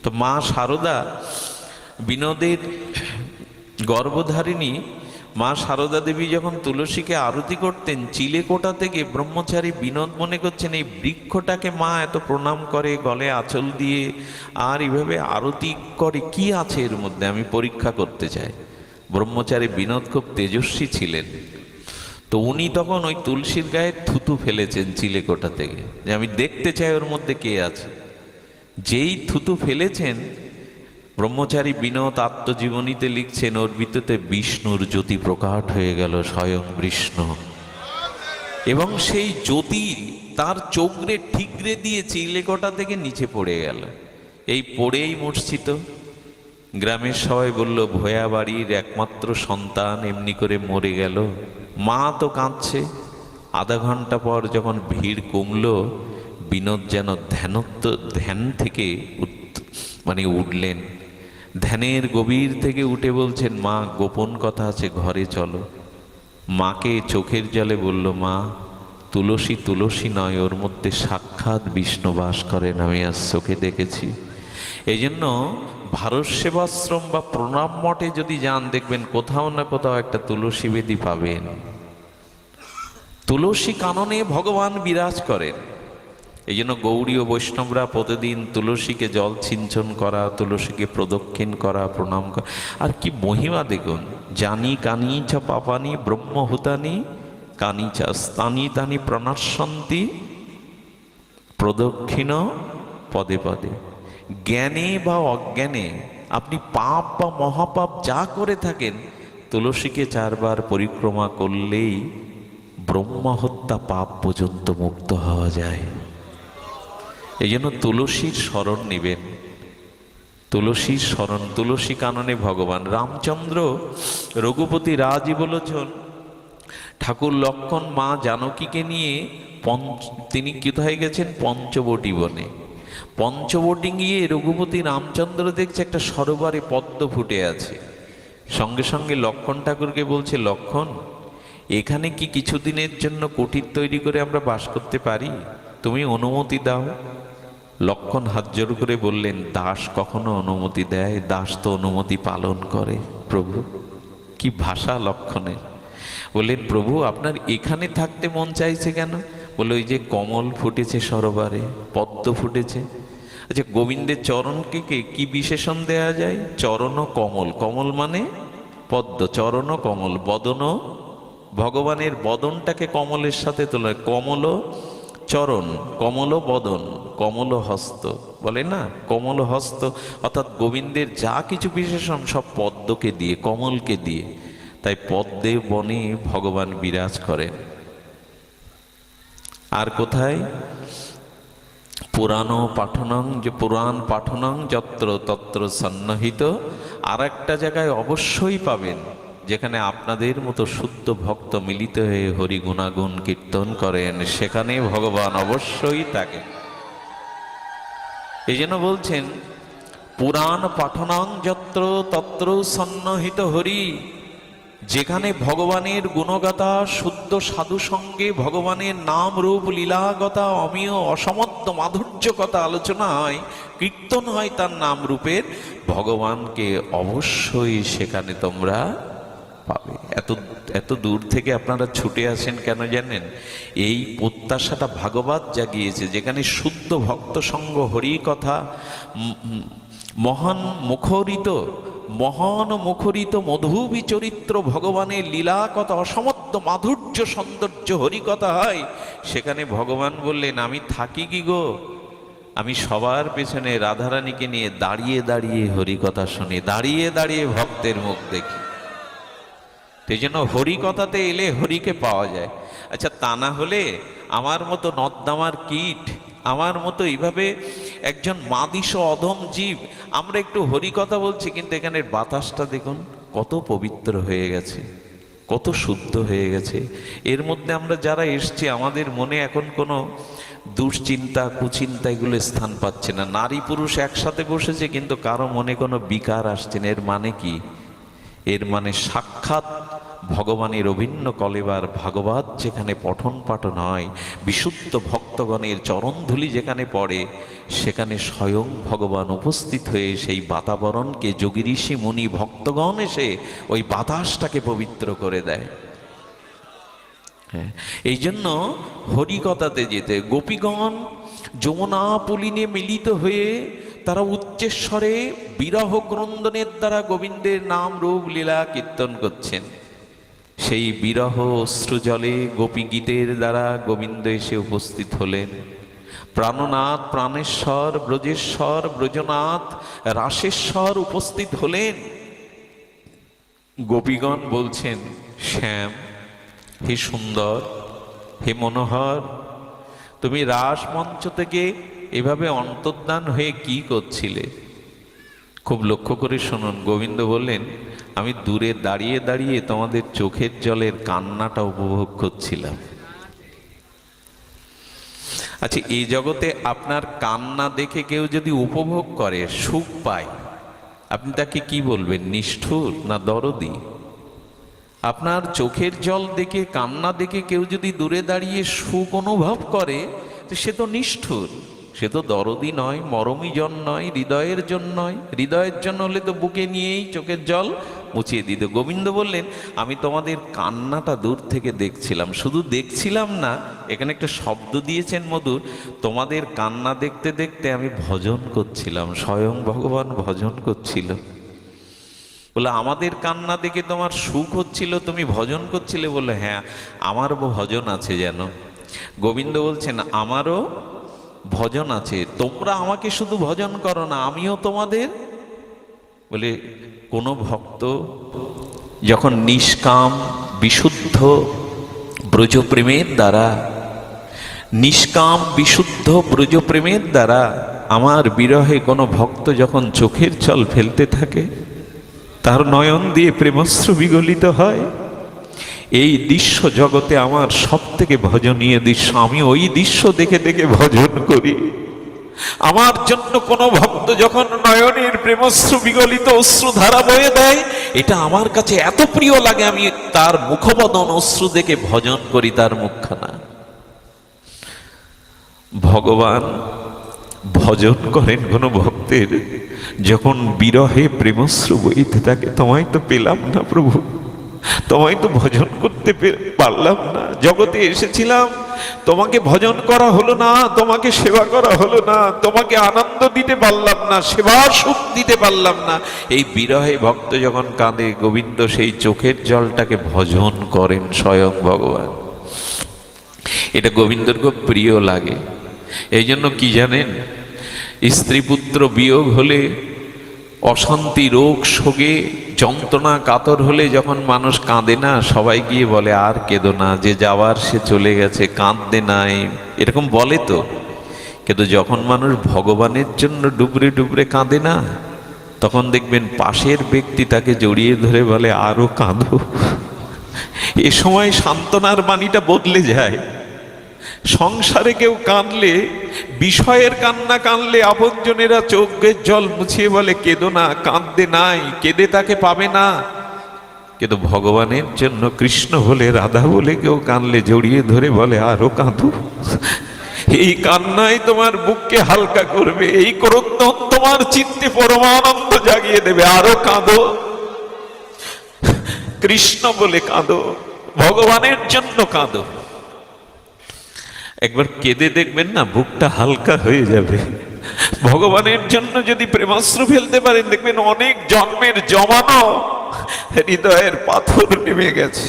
তো মা সারদা বিনোদের গর্ভধারিণী মা সারদা দেবী যখন তুলসীকে আরতি করতেন, চিলেকোটা থেকে ব্রহ্মচারী বিনোদ মনে করছেন এই বৃক্ষটাকে মা এত প্রণাম করে, গলে আঁচল দিয়ে আর এইভাবে আরতি করে, কি আছে এর মধ্যে, আমি পরীক্ষা করতে চাই। ব্রহ্মচারী বিনোদ খুব তেজস্বী ছিলেন, তো উনি তখন ওই তুলসীর গায়ে থুতু ফেলেছেন চিলেকোটা থেকে, যে আমি দেখতে চাই ওর মধ্যে কে আছে। যেই থুতু ফেলেছেন, ব্রহ্মচারী বিনোদ আত্মজীবনীতে লিখছেন, ওর ভিতরে বিষ্ণুর জ্যোতি প্রকাট হয়ে গেল, স্বয়ং বিষ্ণু। এবং সেই জ্যোতি তার চোখরে ঠিকরে দিয়ে চিলেকোটা থেকে নিচে পড়ে গেল। এই পড়েই মূর্ছিত। গ্রামের সবাই বলল, ভোয়া বাড়ির একমাত্র সন্তান এমনি করে মরে গেল। মা তো কাঁদছে। আধা ঘন্টা পর যখন ভিড় কমল, বিনোদ যেন ধ্যান থেকে উঠলেন। ধ্যানের গভীর থেকে উঠে বলছেন, মা গোপন কথা আছে, ঘরে চলো। মাকে চোখের জলে বলল, মা তুলসী তুলসী নয়, ওর মধ্যে সাক্ষাৎ বিষ্ণু বাস করেন, আমি আজ চোখে দেখেছি। এই জন্য ভারত সেবাশ্রম বা প্রণাম মঠে যদি যান, দেখবেন কোথাও না কোথাও একটা তুলসী বেদী পাবেন। তুলসী কাননে ভগবান বিরাজ করেন। এই জন্য গৌড়ীয় বৈষ্ণবরা প্রতিদিন তুলসীকে জল সিঞ্চন করা, তুলসীকে প্রদক্ষিণ করা, প্রণাম করা। আর কি মহিমা দেখুন, জানি কানি চ পাপানি ব্রহ্মহুতানি কানি চ স্থানি তানি প্রণাশন্তি প্রদক্ষিণ পদে পদে। জ্ঞানে বা অজ্ঞানে আপনি পাপ বা মহাপাপ যা করে থাকেন, তুলসীকে 4 বার পরিক্রমা করলেই ব্রহ্মহত্যা পাপ পর্যন্ত মুক্ত হওয়া যায়। এই জন্য তুলসীর শরণ নেবেন, তুলসীর শরণ। তুলসী কাননে ভগবান। রামচন্দ্র রঘুপতি রাজই বলেছেন, ঠাকুর লক্ষ্মণ মা জানকীকে নিয়ে তিনি কোথায় গেছেন? পঞ্চবটী বনে। পঞ্চবটী গিয়ে রঘুপতি রামচন্দ্র দেখছে একটা সরোবরে পদ্ম ফুটে আছে। সঙ্গে সঙ্গে লক্ষ্মণ ঠাকুরকে বলছে, লক্ষ্মণ এখানে কি কিছুদিনের জন্য কুটির তৈরি করে আমরা বাস করতে পারি? তুমি অনুমতি দাও। লক্ষ্মণ হাত জোর করে বললেন, দাস কখনো অনুমতি দেয়? দাস তো অনুমতি পালন করে। প্রভু, কি ভাষা লক্ষ্মণের! বললেন, প্রভু আপনার এখানে থাকতে মন চাইছে কেন? বলে, ওই যে কমল ফুটেছে সরোবরে, পদ্ম ফুটেছে। আচ্ছা, গোবিন্দের চরণকে কি বিশেষণ দেয়া যায়? চরণ কমল। কমল মানে পদ্ম, চরণ কমল, বদন, ভগবানের বদনটাকে কমলের সাথে তোলা। কমল চরণ, কমল বদন, কমল হস্ত, বলে না কমল হস্ত। অর্থাৎ গোবিন্দের যা কিছু বিশেষণ সব পদ্মকে দিয়ে, কমলকে দিয়ে। তাই পদ্মে বনে ভগবান বিরাজ করেন। আর কোথায়? পুরাণ পাঠনং যত্র তত্র সন্নিহিত। আর একটা জায়গায় অবশ্যই পাবেন, যেখানে আপনাদের মতো শুদ্ধ ভক্ত মিলিত হয়ে হরি গুণাগুণ কীর্তন করেন, সেখানে ভগবান অবশ্যই থাকেন। এই জন্য বলছেন পুরাণ পাঠনাং যত্র তত্র সন্নিহিত হরি। যেখানে ভগবানের গুণগাথা শুদ্ধ সাধু সঙ্গে ভগবানের নাম রূপ লীলাগতা অমীয় অসমত্ব মাধুর্য কথা আলোচনা হয়, কীর্তন হয় তার নাম রূপের, ভগবানকে অবশ্যই সেখানে তোমরা পাবে। এত দূর থেকে আপনারা ছুটে আসেন কেন জানেন? এই প্রত্যাশাটা ভাগবত জাগিয়েছে, যেখানে শুদ্ধ ভক্ত সঙ্গ হরি কথা মহান মুখরিত মধু বিচরিত্র ভগবানের লীলা কথা অসমত্ব মাধুর্য সৌন্দর্য হরিকথা হয়, সেখানে ভগবান বললেন আমি থাকি কি গো? আমি সবার পেছনে রাধারানীকে নিয়ে দাঁড়িয়ে দাঁড়িয়ে হরিকথা শুনি, দাঁড়িয়ে দাঁড়িয়ে ভক্তের মুখ দেখি। সেই জন্য হরিকথাতে এলে হরিকে পাওয়া যায়। আচ্ছা, তা না হলে আমার মতো নর্দমার কীট, আমার মতো এইভাবে একজন মাদিস অধম জীব, আমরা একটু হরিকথা বলছি, কিন্তু এখানের বাতাসটা দেখুন কত পবিত্র হয়ে গেছে, কত শুদ্ধ হয়ে গেছে। এর মধ্যে আমরা যারা এসছি, আমাদের মনে এখন কোনো দুশ্চিন্তা কুচিন্তা এগুলো স্থান পাচ্ছে না। নারী পুরুষ একসাথে বসেছে, কিন্তু কারো মনে কোনো বিকার আসছে না। এর মানে কি? এর মানে সাক্ষাৎ ভগবানের অভিন্ন কলেবার ভাগবত যেখানে পঠন পাঠন হয়, বিশুদ্ধ ভক্তগণের চরণধূলি যেখানে পড়ে, সেখানে স্বয়ং ভগবান উপস্থিত হয়ে সেই বাতাবরণকে যোগী ঋষি মুনি ভক্তগণ এসে ওই বাতাসটাকে পবিত্র করে দেয়। এই জন্য হরিকথাতে যেতে গোপীগণ যমুনা পুলিনে মিলিত হয়ে তারা উচ্চেশ্বরে বিরহ ক্রন্দনের দ্বারা গোবিন্দের নাম রূপ লীলা কীর্তন করছেন। সেই বিরহ অশ্রুজলে গোপী গীতের দ্বারা গোবিন্দ এসে উপস্থিত হলেন। প্রাণনাথ প্রাণেশ্বর ব্রজেশ্বর ব্রজনাথ রাসেশ্বর উপস্থিত হলেন। গোপীগণ বলছেন, শ্যাম, হে সুন্দর, হে মনোহর, তুমি রাস মঞ্চ থেকে এভাবে অন্তর্ধান হয়ে কি করছিলে? খুব লক্ষ্য করে শুনুন। গোবিন্দ বললেন, আমি দূরে দাঁড়িয়ে দাঁড়িয়ে তোমাদের চোখের জলের কান্নাটা উপভোগ করছিলাম। আচ্ছা, এই জগতে আপনার কান্না দেখে কেউ যদি উপভোগ করে, সুখ পায়, আপনি তাকে কি বলবেন? নিষ্ঠুর না দরদি? আপনার চোখের জল দেখে, কান্না দেখে কেউ যদি দূরে দাঁড়িয়ে সুখ অনুভব করে, তো সে তো নিষ্ঠুর, সে তো দরদি নয়, মরমী জন নয়, হৃদয়ের জন্য নয়। হৃদয়ের জন্য হলে তো বুকে নিয়েই চোখের জল মুছিয়ে দিত। গোবিন্দ বললেন, আমি তোমাদের কান্নাটা দূর থেকে দেখছিলাম। শুধু দেখছিলাম না, এখানে একটা শব্দ দিয়েছেন মধুর, তোমাদের কান্না দেখতে দেখতে আমি ভজন করছিলাম, স্বয়ং ভগবান ভজন করছিল। বলে, আমাদের কান্না দেখে তোমার সুখ হচ্ছিল, তুমি ভজন করছিলে? বলে, হ্যাঁ, আমারও ভজন আছে যেন। গোবিন্দ বলছেন, আমারও ভজন আছে, তোমরা আমাকে শুধু ভজন করো না, আমিও তোমাদের। বলে, কোন ভক্ত যখন নিষ্কাম বিশুদ্ধ ব্রজপ্রেমের দ্বারা, নিষ্কাম বিশুদ্ধ ব্রজপ্রেমের দ্বারা আমার বিরহে কোনো ভক্ত যখন চোখের জল ফেলতে থাকে, তার নয়ন দিয়ে প্রেমশ্রু বিগলিত হয়, এই দৃশ্য জগতে আমার সব থেকে ভজনীয় দৃশ্য। আমি ওই দৃশ্য দেখে দেখে ভজন করি। আমার জন্য কোনো ভক্ত যখন নয়নের প্রেমশ্রু বিগলিত অশ্রু ধারা বয়ে দেয়, এটা আমার কাছে এত প্রিয় লাগে, আমি তার মুখবদন অশ্রু দেখে ভজন করি তার মুখখানা। ভগবান ভজন করেন কোনো ভক্তের যখন বিরহে প্রেমশ্রু বইতে থাকে, তোমায় তো পেলাম না প্রভু, তোমায় তো ভজন করতে পারলাম না, জগতে এসেছিলাম, তোমাকে ভজন করা হলো না, তোমাকে সেবা করা হলো না, তোমাকে আনন্দ দিতে পারলাম না, সেবার সুখ দিতে পারলাম না। এই বিরহে ভক্ত যখন কাঁদে, গোবিন্দ সেই চোখের জলটাকে ভজন করেন স্বয়ং ভগবান। এটা গোবিন্দর খুব প্রিয় লাগে। এই জন্য কি জানেন, স্ত্রী পুত্র বিয়োগ হলে, অশান্তি রোগ শোকে যন্ত্রণা কাতর হলে যখন মানুষ কাঁদে না, সবাই গিয়ে বলে, আর কেঁদো না, যে যাওয়ার সে চলে গেছে, কাঁদতে নাই, এরকম বলে তো। কিন্তু যখন মানুষ ভগবানের জন্য ডুবরে ডুবরে কাঁদে না, তখন দেখবেন পাশের ব্যক্তি তাকে জড়িয়ে ধরে বলে, আরো কাঁদো। এ সময় সান্ত্বনার বাণীটা বদলে যায়। সংসারে কেউ কাঁদলে, বিষয়ের কান্না কাঁদলে আপনজনেরা চোখের জল মুছিয়ে বলে কেঁদো না, কাঁদতে নাই, কেঁদে তাকে পাবে না। কিন্তু ভগবানের জন্য, কৃষ্ণ বলে রাধা বলে কেউ কাঁদলে জড়িয়ে ধরে বলে আরো কাঁদো, এই কান্নাই তোমার বুককে হালকা করবে, এই ক্রন্দন তোমার চিত্তে পরমানন্দ জাগিয়ে দেবে, আরো কাঁদো, কৃষ্ণ বলে কাঁদো, ভগবানের জন্য কাঁদো। একবার কেঁদে দেখবেন না, বুকটা হালকা হয়ে যাবে। ভগবানের জন্য যদি প্রেমাশ্রু ফেলতে পারেন, দেখবেন অনেক জন্মের জমানো হৃদয়ের পাথর নেমে গেছে।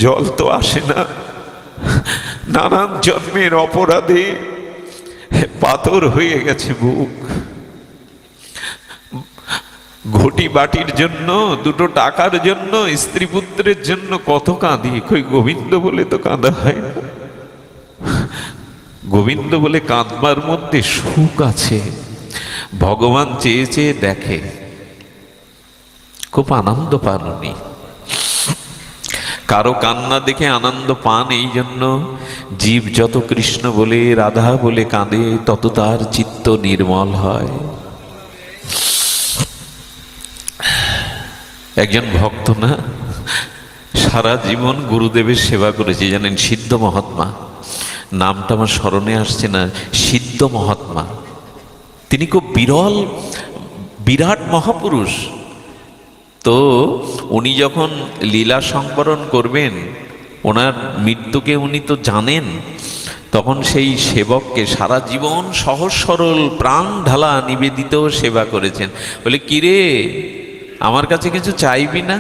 জল তো আসে না, নানান জন্মের অপরাধে পাথর হয়ে গেছে বুক। ঘটি বাটির জন্য, দুটো টাকার জন্য, স্ত্রী পুত্রের জন্য কত কাঁদি, কই গোবিন্দ বলে তো কাঁদা হয় না। গোবিন্দ বলে কাঁদবার মধ্যে সুখ আছে। ভগবান চেয়ে চেয়ে দেখে, খুব আনন্দ পান উনি। কারো কান্না দেখে আনন্দ পান, এই জন্য জীব যত কৃষ্ণ বলে রাধা বলে কাঁদে, তত তার চিত্ত নির্মল হয়। একজন ভক্ত না, সারা জীবন গুরুদেবের সেবা করেছে, জানেন, সিদ্ধ মহাত্মা, নামটা আমার স্মরণে আসছে না, সিদ্ধ মহাত্মা। তিনি খুব বিরল, বিরাট মহাপুরুষ। তো উনি যখন লীলা সংবরণ করবেন, ওনার মৃত্যুকে উনি তো জানেন, তখন সেই সেবককে সারা জীবন সহজ সরল প্রাণ ঢালা নিবেদিত সেবা করেছেন। বলে কিরে, আমার কাছে কিছু চাইবি না?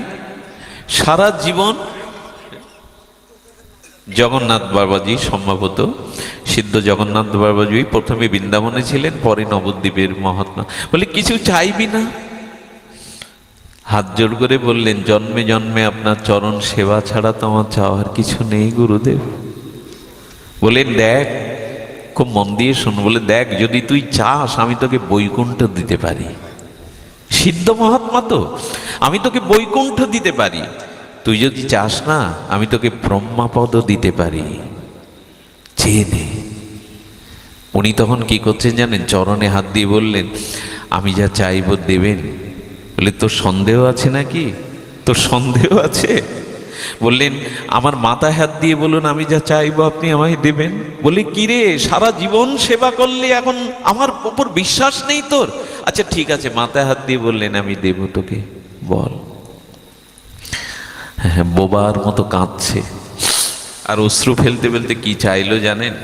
সারা জীবন জগন্নাথ বাবাজি, সম্ভবত সিদ্ধ জগন্নাথ বাবাজি প্রথমে বৃন্দাবনে ছিলেন, পরে নবদ্বীপের মহাত্মা। বলে কিছু চাইবি না? হাত জোড় করে বললেন, জন্মে জন্মে আপনার চরণ সেবা ছাড়া তো আমার চাওয়ার কিছু নেই গুরুদেব। বলেন দেখ, খুব মন দিয়ে শোন, বলে দেখ, যদি তুই চাস আমি তোকে বৈকুণ্ঠ দিতে পারি। সিদ্ধ মহাত্মা তো, আমি তোকে বৈকুণ্ঠ দিতে পারি। তুই যদি চাস না, আমি তোকে ব্রহ্মাপদ দিতে পারি, চেয়ে নে। উনি তখন কি করছেন জানেন? চরণে হাত দিয়ে বললেন, আমি যা চাইব দেবেন। বলে তোর সন্দেহ আছে নাকি? তোর সন্দেহ আছে? বললেন আমার মাথায় হাত দিয়ে বলুন, আমি যা চাইবো আপনি আমায় দেবেন। বলে কিরে, সারা জীবন সেবা করলে এখন আমার উপর বিশ্বাস নেই তোর? আচ্ছা ঠিক আছে, মাথায় হাত দিয়ে বললেন আমি দেব তোকে, বল। হ্যাঁ, বোবার মতো কাঁদছে আর অশ্রু ফেলতে ফেলতে কি চাইলো জানেন?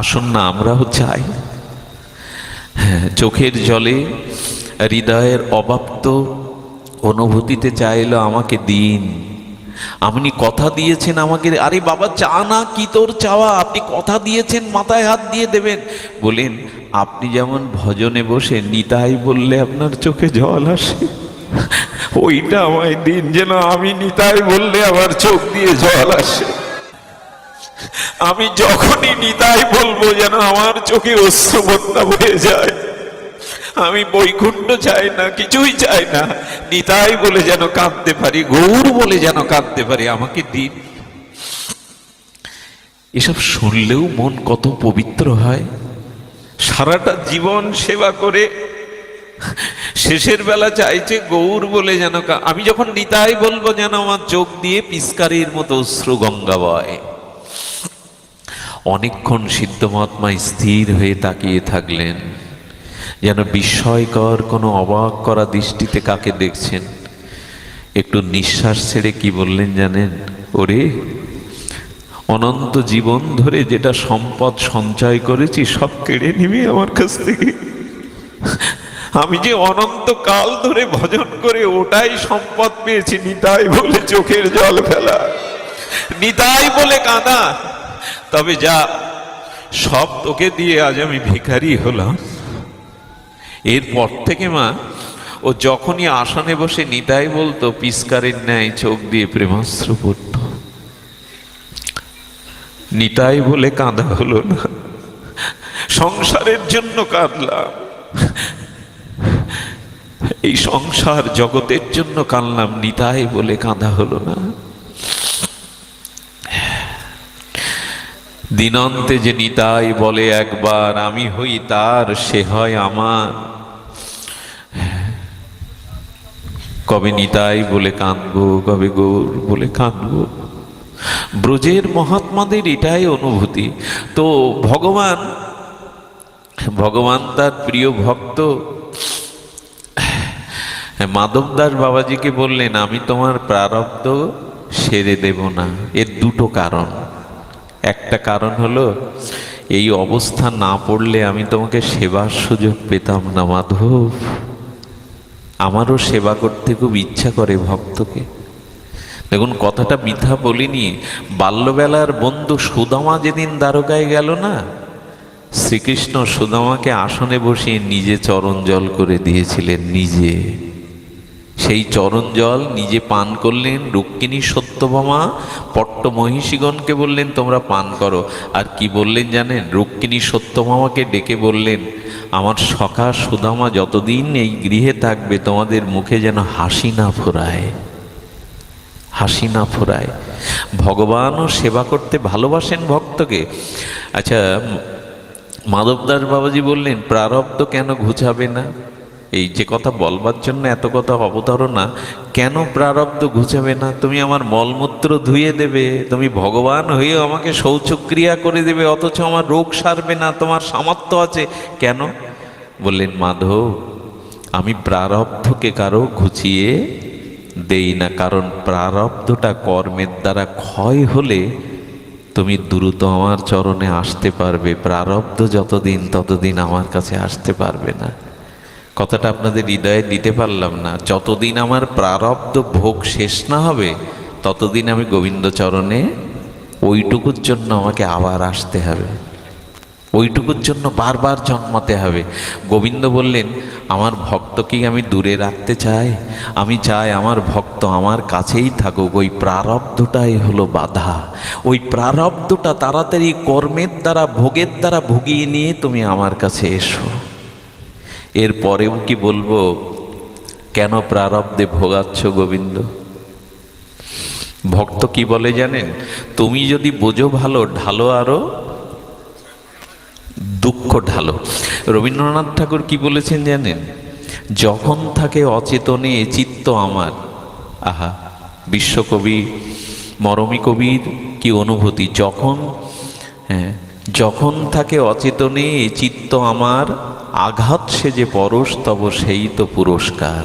আসুন না আমরাও চাই। হ্যাঁ, চোখের জলে হৃদয়ের অবাপ্ত অনুভূতিতে চাইলো আমাকে দিন। আপনি কথা দিয়েছেন আমাকে। আরে বাবা, চা না, কি তোর চাওয়া? আপনি কথা দিয়েছেন মাথায় হাত দিয়ে দেবেন। বলেন আপনি যেমন ভজনে বসে নিতাই বললে আপনার চোখে জল আসে, ওইটা আমায় দিন, যেন আমি নিতাই বললে আমার চোখ দিয়ে জল আসে। আমি যখনই নিতাই বলবো যেন আমার চোখে অশ্রুবন্যা বয়ে যায়। আমি বৈকুণ্ঠ চাই না, কিছুই চাই না, নিতাই বলে যেন কাঁদতে পারি, গৌর বলে যেন কাঁদতে পারি, আমাকে দিন। এসব শুনলেও মন কত পবিত্র হয়। সারাটা জীবন সেবা করে শেষের বেলা চাইছে গৌর বলে যেন, আমি যখন নিতাই বলবো যেন আমার চোখ দিয়ে পিস্কারির মতো অশ্রু গঙ্গা বয়। অনেকক্ষণ সিদ্ধ মহাত্মা স্থির হয়ে তাকিয়ে থাকলেন, যেন বিস্ময়কর কোনো অবাক করা দৃষ্টিতে কাকে দেখছেন। একটু নিঃশ্বাস ছেড়ে কি বললেন জানেন? ওরে, অনন্ত জীবন ধরে যেটা সম্পদ সঞ্চয় করেছি সব কেড়ে নিবি আমার কাছ থেকে? আমি যে অনন্ত কাল ধরে ভজন করে ওটাই সম্পদ পেয়েছি, নিতাই বলে চোখের জল ফেলা, নিতাই বলে কাঁদা। তবে যা, সব তোকে দিয়ে আজ আমি ভিখারি হলাম। এরপর থেকে মা, ও যখনই আসনে বসে নিতাই বলতো, পিস্কারের ন্যায় চোখ দিয়ে প্রেমাশ্রু পড়ত। নিতাই বলে কাঁদা হলো না, সংসারের জন্য কাঁদলাম, এই সংসার জগতের জন্য কাঁদলাম, নিতাই বলে কাঁদা হলো না। দিনন্তে যে নিতাই বলে একবার, আমি হই তার সে হয় আমার। কবে নিতাই বলে কাঁদবো, কবে গৌর বলে কাঁদবো। ব্রজের মহাত্মাদের এটাই অনুভূতি। তো ভগবান তার প্রিয় ভক্ত মাধবদাস বাবাজিকে বললেন, আমি তোমার প্রারব্ধ সেরে দেব না। এর দুটো কারণ। একটা কারণ হলো, এই অবস্থা না পড়লে আমি তোমাকে সেবার সুযোগ পেতাম না মাধব। আমারও সেবা করতে খুব ইচ্ছা করে ভক্তকে। দেখুন, কথাটা মিথ্যা বলিনি। বাল্যবেলার বন্ধু সুদামা যেদিন দ্বারকায় গেল না, শ্রীকৃষ্ণ সুদামাকে আসনে বসিয়ে নিজে চরণ জল করে দিয়েছিলেন। নিজে সেই চরণ জল নিজে পান করলেন। রুক্মিণী সত্যভামা পট্ট মহিষীগণকে বললেন, তোমরা পান করো। আর কি বললেন জানেন? রুক্মিণী সত্যভামাকে ডেকে বললেন, আমার সখা সুদামা যতদিন এই গৃহে থাকবে তোমাদের মুখে যেন হাসি না ফোরায়, হাসি না ফোরায়। ভগবানও সেবা করতে ভালোবাসেন ভক্তকে। আচ্ছা, মাধবদাস বাবাজি বললেন, প্রারব্ধ কেন ঘুচাবে না? এই যে কথা বলবার জন্য এত কথা অবতারণা। কেন প্রারব্ধ ঘুচাবে না? তুমি আমার মলমূত্র ধুয়ে দেবে, তুমি ভগবান হয়েও আমাকে শৌচক্রিয়া করে দেবে, অথচ আমার রোগ সারবে না, তোমার সামর্থ্য আছে কেন? বললেন, মাধব, আমি প্রারব্ধকে কারো ঘুচিয়ে দেই না। কারণ প্রারব্ধটা কর্মের দ্বারা ক্ষয় হলে তুমি দ্রুত আমার চরণে আসতে পারবে। প্রারব্ধ যতদিন ততদিন আমার কাছে আসতে পারবে না। কথাটা আপনাদের হৃদয়ে দিতে পারলাম না। যতদিন আমার প্রারব্ধ ভোগ শেষ না হবে ততদিন আমি গোবিন্দ চরণে ওইটুকুর জন্য আমাকে আবার আসতে হবে, ওইটুকুর জন্য বারবার জন্মাতে হবে। গোবিন্দ বললেন, আমার ভক্তকেই আমি দূরে রাখতে চাই। আমি চাই আমার ভক্ত আমার কাছেই থাকুক। ওই প্রারব্ধটাই হলো বাধা। ওই প্রারব্ধটা তাড়াতাড়ি কর্মের দ্বারা ভোগের দ্বারা ভুগিয়ে নিয়ে তুমি আমার কাছে এসো। এর পরেও কি বলবো, কেন প্রারব্ধে ভোগাচ্ছ গোবিন্দ? ভক্ত কি বলে জানেন? তুমি যদি বোঝো ভালো, ঢালো আরো দুঃখ ঢালো। রবীন্দ্রনাথ ঠাকুর কি বলেছেন জানেন? যখন থাকে অচেতনে চিত্ত আমার। আহা, বিশ্বকবি মরমী কবির কি অনুভূতি! যখন থাকে অচেতনে চিত্ত আমার, আঘাত সে যে পরশ তব সেই তো পুরস্কার।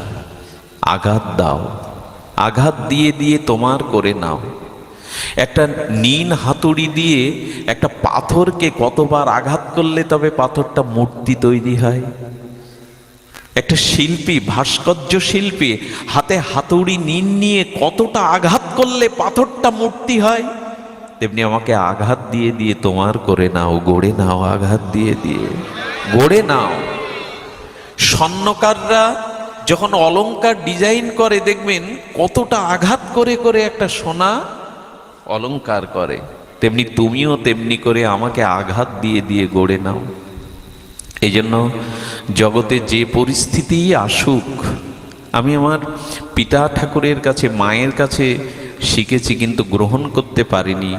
আঘাত দাও, আঘাত দিয়ে দিয়ে তোমার করে নাও। একটা নীল হাতুড়ি দিয়ে একটা পাথরকে কতবার আঘাত করলে তবে পাথরটা মূর্তি তৈরি হয়? একটা শিল্পী, ভাস্কর্য শিল্পী হাতে হাতুড়ি নীল নিয়ে কতটা আঘাত করলে পাথরটা মূর্তি হয়? তেমনি আমাকে আঘাত দিয়ে দিয়ে তোমার করে নাও, গড়ে নাও, আঘাত দিয়ে দিয়ে গড়ে নাও। স্বর্ণকাররা যখন অলংকার ডিজাইন করে দেখবেন কতটা আঘাত করে করে একটা সোনা অলংকার করে। তেমনি তুমিও তেমনি করে আমাকে আঘাত দিয়ে দিয়ে গড়ে নাও। এই জন্য জগতে যে পরিস্থিতি আসুক, আমি আমার পিতা ঠাকুরের কাছে, মায়ের কাছে শিখেছি কিন্তু গ্রহণ করতে পারিনি।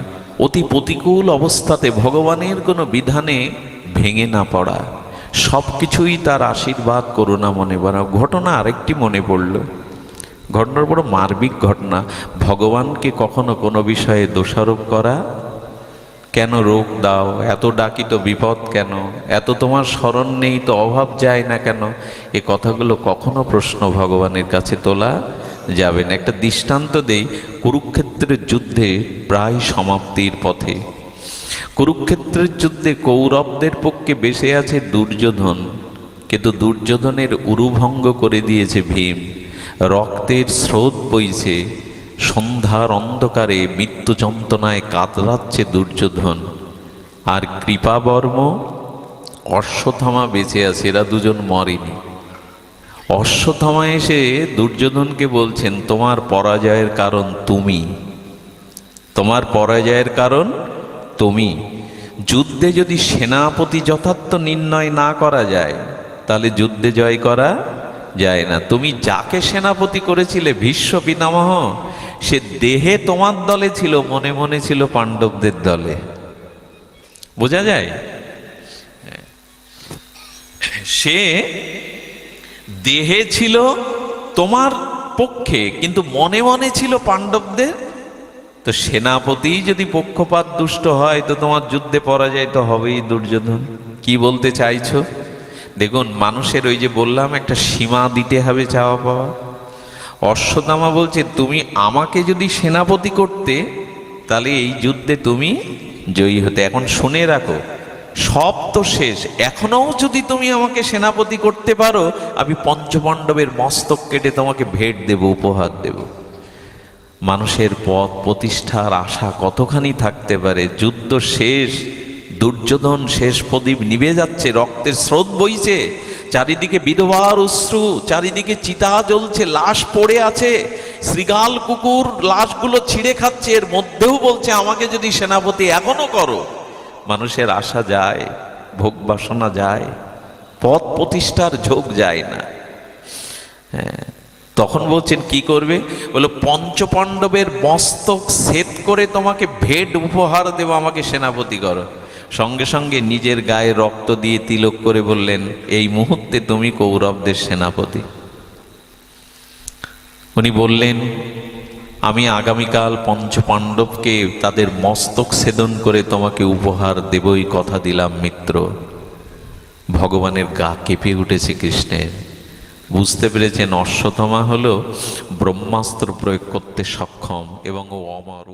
অতি প্রতিকূল অবস্থাতে ভগবানের কোনো বিধানে ভেঙে না পড়া, সব কিছুই তার আশীর্বাদ, করুণা মনে বানাও। ঘটনা আরেকটি মনে পড়ল, ঘটনার বড় মার্মিক ঘটনা। ভগবানকে কখনো কোনো বিষয়ে দোষারোপ করা, কেন রোগ দাও, এত ডাকি তো বিপদ কেন, এত তোমার স্মরণ নেই তো অভাব যায় না কেন, এ কথাগুলো কখনো প্রশ্ন ভগবানের কাছে তোলা যাবে না। একটা দৃষ্টান্ত দেই, কুরুক্ষেত্রের যুদ্ধে প্রায় সমাপ্তির পথে। কুরুক্ষেত্রের যুদ্ধে কৌরবদের পক্ষে বেঁচে আছে দুর্যোধন, কিন্তু দুর্যোধনের উরুভঙ্গ করে দিয়েছে ভীম। রক্তের স্রোত বইছে, সন্ধ্যার অন্ধকারে মৃত্যু যন্ত্রণায় কাতরাচ্ছে দুর্যোধন। আর কৃপাবর্ম, অশ্বত্থামা বেঁচে আছে, এরা দুজন মরেনি। অশ্বত্থামা এসে দুর্যোধনকে বলছেন, তোমার পরাজয়ের কারণ তুমি, তোমার পরাজয়ের কারণ তুমি। যুদ্ধে যদি সেনাপতি যথার্থ নির্ণয় না করা যায় তাহলে যুদ্ধে জয় করা যায় না। তুমি যাকে সেনাপতি করেছিলে ভীষ্ম পিতামহ, সে দেহে তোমার দলে ছিল, মনে মনে ছিল পাণ্ডবদের দলে। বোঝা যায়? সে দেহে ছিল তোমার পক্ষে, কিন্তু মনে মনে ছিল পাণ্ডবদের। তো সেনাপতি যদি পক্ষপাত দুষ্ট হয়, তো তোমার যুদ্ধে পরাজয় তো হবেই দুর্যোধন। কি বলতে চাইছো? দেখুন, মানুষের ওই যে বললাম একটা সীমা দিতে হবে চাওয়া পাওয়া। অশ্বত্থামা বলছে, তুমি আমাকে যদি সেনাপতি করতে, তাহলে এই যুদ্ধে তুমি জয়ী হতে। এখন শুনে রাখো, সব তো শেষ, এখনো যদি তুমি আমাকে সেনাপতি করতে পারো, আমি পঞ্চপাণ্ডবের মস্তক কেটে তোমাকে ভেট দেব, উপহার দেব। মানুষের পদ প্রতিষ্ঠার আশা কতখানি থাকতে পারে? যুদ্ধ শেষ, দুর্যোধন শেষ প্রদীপ নিভে যাচ্ছে, রক্তের স্রোত বইছে, চারিদিকে বিধবার অশ্রু, চারিদিকে চিতা জ্বলছে, লাশ পড়ে আছে, শৃগাল কুকুর লাশগুলো ছিঁড়ে খাচ্ছে, এর মধ্যেও বলছে আমাকে যদি সেনাপতি এখনো করো। মানুষের আশা যায়, ভোগ বাসনা যায়, পদ প্রতিষ্ঠার ঝোঁক যায় না। হ্যাঁ, তখন বলছেন কি করবে? বলো, পঞ্চপাণ্ডবের মস্তক ছেদ করে তোমাকে ভেট উপহার দেব, আমাকে সেনাপতি করো। সঙ্গে সঙ্গে নিজের গায়ে রক্ত দিয়ে তিলক করে বললেন, এই মুহূর্তে তুমি কৌরবদের সেনাপতি। উনি বললেন, আমি আগামীকাল পঞ্চপাণ্ডবকে তাদের মস্তক ছেদন করে তোমাকে উপহার দেবই, কথা দিলাম মিত্র। ভগবানের গা কেঁপে উঠেছে কৃষ্ণের। বুঝতে পেরেছেন অশ্বত্থামা হলো ব্রহ্মাস্ত্র প্রয়োগ করতে সক্ষম, এবং ও অমর।